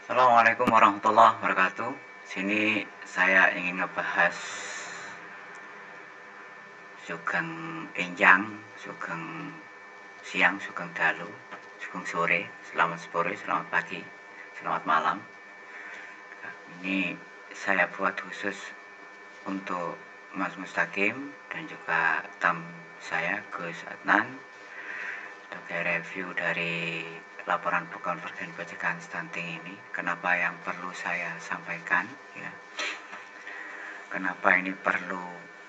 Assalamualaikum warahmatullahi wabarakatuh. Sini saya ingin ngebahas sugeng enjang, sugeng siang, sugeng dalu, sugeng sore, selamat pagi, selamat malam. Ini saya buat khusus untuk Mas Mustaqim dan juga tamu saya Gus Adnan sebagai review dari laporan konvergen pencegahan stunting ini. Kenapa yang perlu saya sampaikan ya? Kenapa ini perlu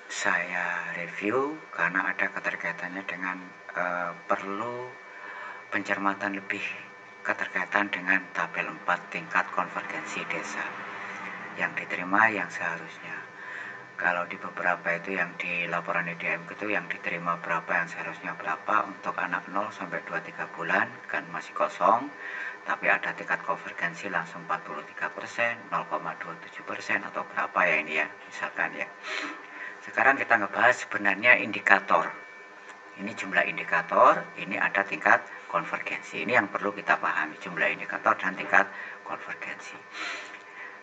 saya review? Karena ada keterkaitannya dengan perlu pencermatan lebih keterkaitan dengan tabel 4 tingkat konvergensi desa yang diterima yang seharusnya. Kalau di beberapa itu yang di laporan EDM itu yang diterima berapa, yang seharusnya berapa. Untuk anak 0 sampai 23 bulan kan masih kosong, tapi ada tingkat konvergensi langsung 43%, 0,27% atau berapa ya ini ya misalkan ya. Sekarang kita ngebahas sebenarnya indikator. Ini jumlah indikator, ini ada tingkat konvergensi. Ini yang perlu kita pahami, jumlah indikator dan tingkat konvergensi.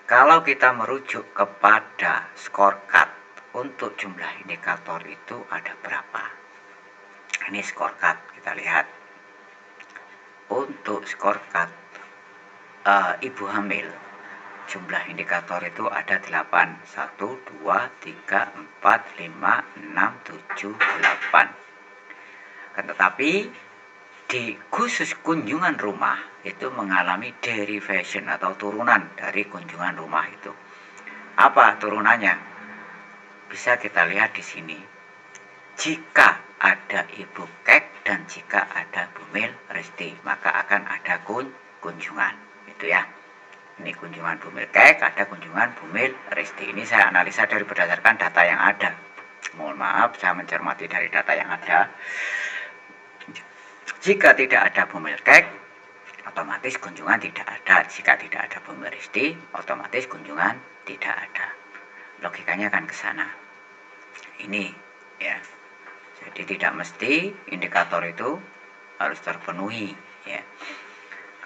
Kalau kita merujuk kepada scorecard untuk jumlah indikator itu ada berapa? Ini scorecard, kita lihat. Untuk scorecard ibu hamil, jumlah indikator itu ada 8. 1, 2, 3, 4, 5, 6, 7, 8. Tetapi di khusus kunjungan rumah itu mengalami derivation atau turunan dari kunjungan rumah itu. Apa turunannya? Bisa kita lihat di sini. Jika ada Ibu Kek dan jika ada Bumil Resti, maka akan ada kunjungan. Itu ya. Ini kunjungan Bumil Kek, ada kunjungan Bumil Resti. Ini saya analisa dari berdasarkan data yang ada. Mohon maaf, saya mencermati dari data yang ada. Jika tidak ada Bumil Kek, otomatis kunjungan tidak ada. Jika tidak ada Bumil Resti, otomatis kunjungan tidak ada. Logikanya kan ke sana. Ini ya. Jadi tidak mesti indikator itu harus terpenuhi ya.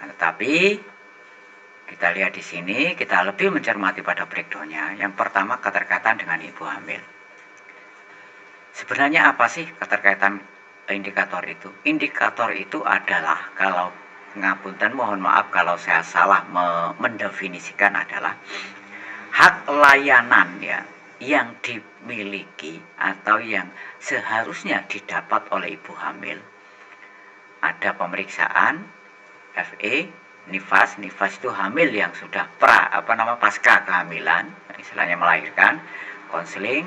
Tetapi kita lihat di sini, kita lebih mencermati pada breakdown-nya. Yang pertama keterkaitan dengan ibu hamil. Sebenarnya apa sih keterkaitan indikator itu? Indikator itu adalah, kalau ngapunten mohon maaf kalau saya salah mendefinisikan, adalah hak layanan ya yang dimiliki atau yang seharusnya didapat oleh ibu hamil. Ada pemeriksaan FE, nifas itu hamil yang sudah pasca kehamilan, istilahnya melahirkan, konseling,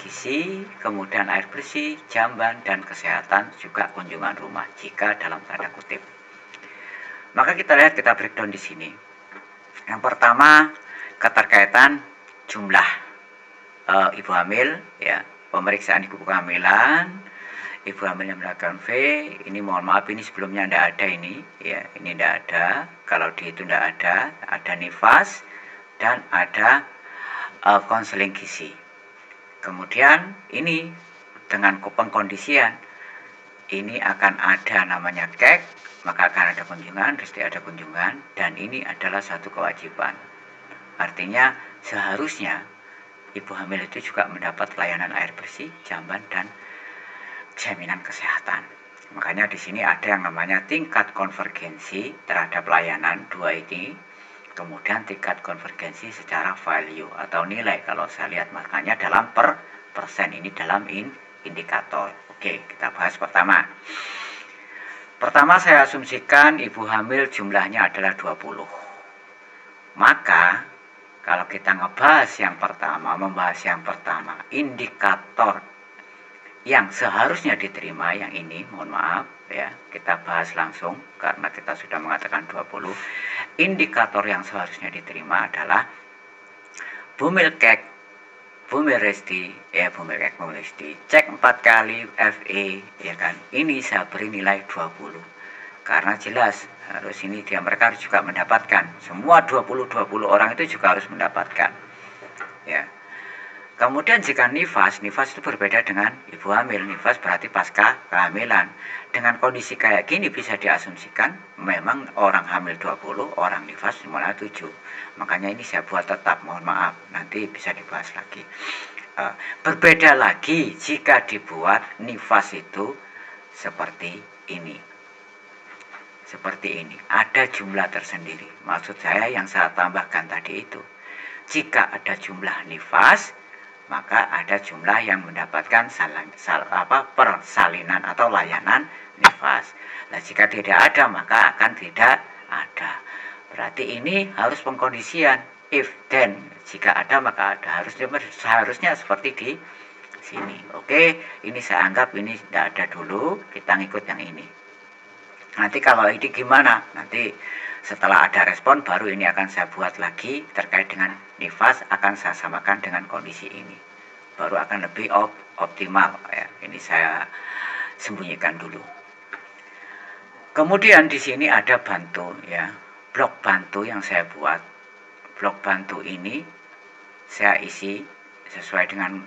gizi, kemudian air bersih, jamban, dan kesehatan, juga kunjungan rumah jika dalam tanda kutip. Maka kita lihat, kita breakdown di sini. Yang pertama keterkaitan jumlah ibu hamil ya, pemeriksaan ibu kehamilan, ibu hamil yang melakukan V. Ini mohon maaf, ini sebelumnya tidak ada ini ya, ini tidak ada. Kalau di itu tidak ada nifas dan ada konseling gizi. Kemudian ini dengan pengkondisian ini akan ada namanya kek, maka akan ada kunjungan, Resti ada kunjungan, dan ini adalah satu kewajiban. Artinya seharusnya ibu hamil itu juga mendapat layanan air bersih, jamban, dan jaminan kesehatan. Makanya di sini ada yang namanya tingkat konvergensi terhadap layanan dua ini, kemudian tingkat konvergensi secara value atau nilai. Kalau saya lihat makanya dalam persen, ini dalam indikator. Oke, kita bahas pertama. Pertama saya asumsikan ibu hamil jumlahnya adalah 20. Maka kalau kita membahas yang pertama, indikator yang seharusnya diterima yang ini, mohon maaf ya, kita bahas langsung karena kita sudah mengatakan 20. Indikator yang seharusnya diterima adalah Bumil Kek, Bumil Resti, Bumil Kek, Bumil Resti, cek 4 kali FE ya kan. Ini saya beri nilai 20. Karena jelas harus ini mereka harus juga mendapatkan. Semua 20 orang itu juga harus mendapatkan. Ya. Kemudian jika nifas itu berbeda dengan ibu hamil. Nifas berarti pasca kehamilan. Dengan kondisi kayak gini bisa diasumsikan memang orang hamil 20, orang nifas cuma 7. Makanya ini saya buat tetap, mohon maaf, nanti bisa dibahas lagi. Berbeda lagi jika dibuat nifas itu seperti ini. Seperti ini, ada jumlah tersendiri. Maksud saya yang saya tambahkan tadi itu. Jika ada jumlah nifas, maka ada jumlah yang mendapatkan persalinan atau layanan nifas. Nah, jika tidak ada, maka akan tidak ada. Berarti ini harus pengkondisian if then. Jika ada maka ada. Seharusnya seperti di sini. Oke, ini saya anggap ini tidak ada dulu. Kita ngikut yang ini. Nanti kalau ini gimana? Nanti setelah ada respon baru ini akan saya buat lagi terkait dengan nifas, akan saya samakan dengan kondisi ini. Baru akan lebih optimal ya. Ini saya sembunyikan dulu. Kemudian di sini ada bantu ya. Blok bantu yang saya buat. Blok bantu ini saya isi sesuai dengan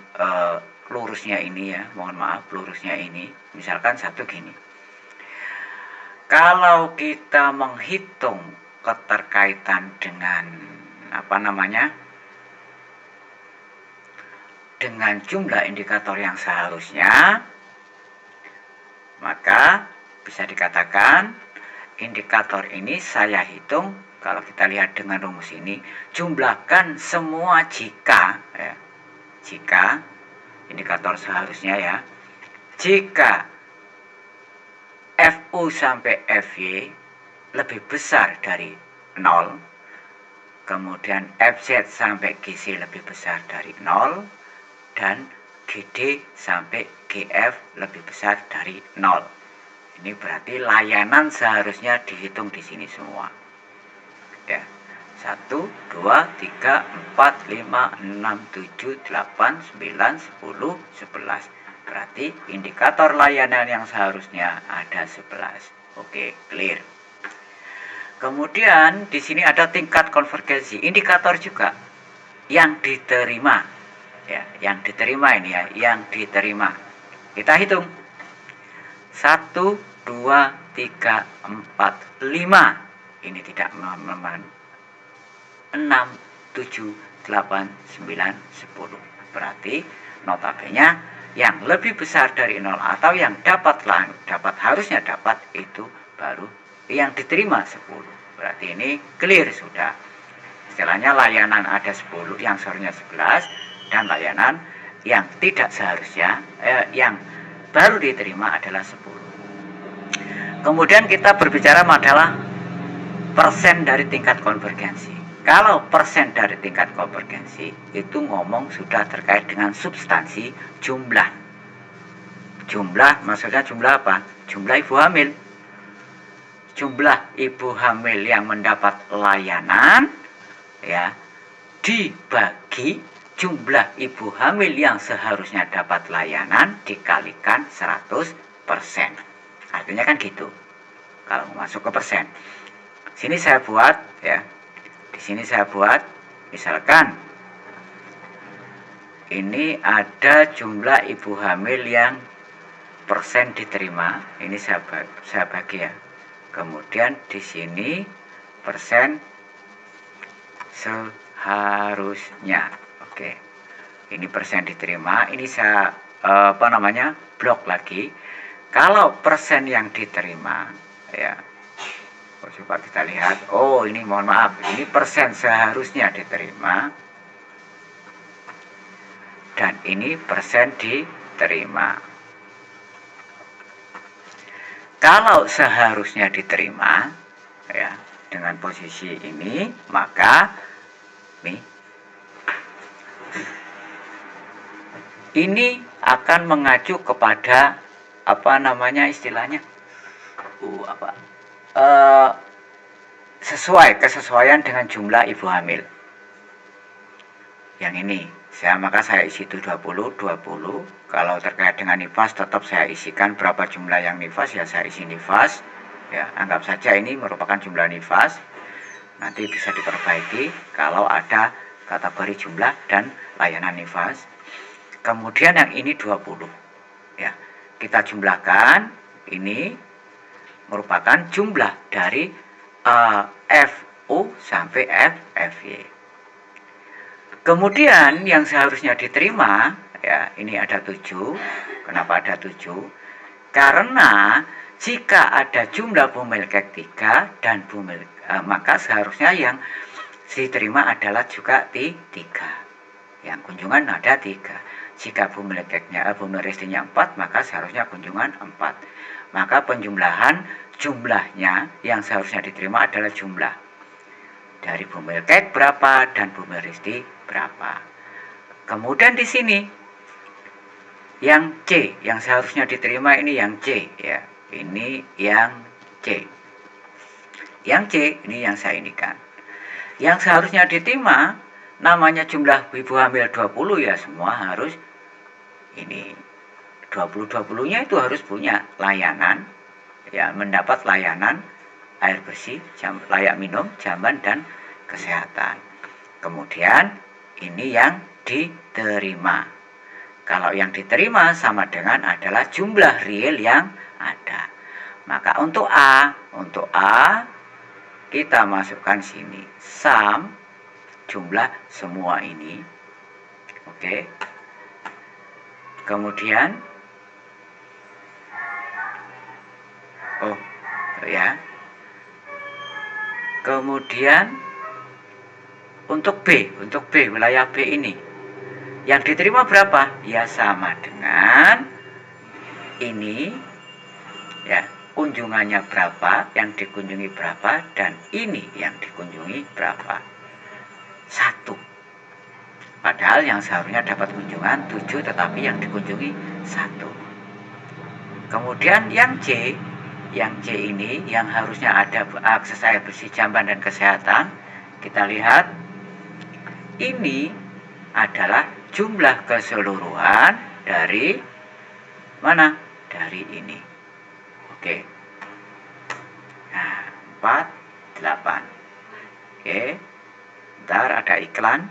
lurusnya ini ya. Mohon maaf, lurusnya ini. Misalkan satu gini. Kalau kita menghitung keterkaitan dengan dengan jumlah indikator yang seharusnya, maka bisa dikatakan indikator ini saya hitung. Kalau kita lihat dengan rumus ini, jumlahkan semua jika indikator seharusnya ya, jika FU sampai FY lebih besar dari 0, kemudian FZ sampai GC lebih besar dari 0, dan GD sampai GF lebih besar dari 0. Ini berarti layanan seharusnya dihitung di sini semua. Ya. 1, 2, 3, 4, 5, 6, 7, 8, 9, 10, 11. Berarti indikator layanan yang seharusnya ada 11. Oke, clear. Kemudian di sini ada tingkat konvergensi, indikator juga yang diterima. Ya, yang diterima ini ya, yang diterima. Kita hitung. 1, 2, 3, 4, 5. Ini tidak teman-teman. 6, 7, 8, 9, 10. Berarti notabene yang lebih besar dari 0 atau yang harusnya dapat itu baru yang diterima 10. Berarti ini clear sudah. Istilahnya layanan ada 10 yang seharusnya 11 dan layanan yang tidak seharusnya yang baru diterima adalah 10. Kemudian kita berbicara masalah persen dari tingkat konvergensi. Kalau persen dari tingkat konvergensi itu ngomong sudah terkait dengan substansi jumlah. Jumlah maksudnya jumlah apa? Jumlah ibu hamil. Jumlah ibu hamil yang mendapat layanan ya dibagi jumlah ibu hamil yang seharusnya dapat layanan dikalikan 100%. Artinya kan gitu. Kalau masuk ke persen. Sini saya buat ya. Di sini saya buat misalkan ini ada jumlah ibu hamil yang persen diterima. Ini saya bagi ya. Kemudian di sini persen seharusnya. Oke. Ini persen diterima. Ini saya blok lagi. Kalau persen yang diterima ya. Coba kita lihat. Oh, ini mohon maaf. Ini persen seharusnya diterima. Dan ini persen diterima. Kalau seharusnya diterima ya dengan posisi ini, maka ini akan mengacu kepada istilahnya kesesuaian dengan jumlah ibu hamil. Yang ini maka saya isi itu 20. Kalau terkait dengan nifas tetap saya isikan berapa jumlah yang nifas ya saya isi nifas. Ya, anggap saja ini merupakan jumlah nifas. Nanti bisa diperbaiki kalau ada kategori jumlah dan layanan nifas. kemudian yang ini 20. Ya, kita jumlahkan, ini merupakan jumlah dari FU sampai FY. Kemudian yang seharusnya diterima, ya, ini ada 7. Kenapa ada 7? Karena jika ada jumlah bumilkek 3 dan maka seharusnya yang diterima adalah juga 3. Yang kunjungan ada 3. Jika bumilkeknya bumilrestinya 4, maka seharusnya kunjungan 4. Maka penjumlahan jumlahnya yang seharusnya diterima adalah jumlah dari bumilkek berapa dan bumilresti berapa. Kemudian di sini yang C, yang seharusnya diterima ini yang C, ya. Ini yang C. Yang C ini yang saya indikan. Yang seharusnya diterima namanya jumlah ibu hamil 20, ya semua harus ini 20-20-nya itu harus punya layanan, ya, mendapat layanan air bersih, layak minum, jamban dan kesehatan. Kemudian ini yang diterima. Kalau yang diterima sama dengan adalah jumlah real yang ada. Maka untuk A kita masukkan sini sum jumlah semua ini. Oke. Kemudian ya. Kemudian untuk B wilayah B ini yang diterima berapa? Ya sama dengan ini, ya, kunjungannya berapa, yang dikunjungi berapa, dan ini yang dikunjungi berapa. 1. Padahal yang seharusnya dapat kunjungan 7, tetapi yang dikunjungi 1. Kemudian yang C ini yang harusnya ada akses air bersih, jamban dan kesehatan. Kita lihat ini adalah jumlah keseluruhan dari mana? Dari ini. Oke. Nah, 4, 8. Oke. Ntar ada iklan.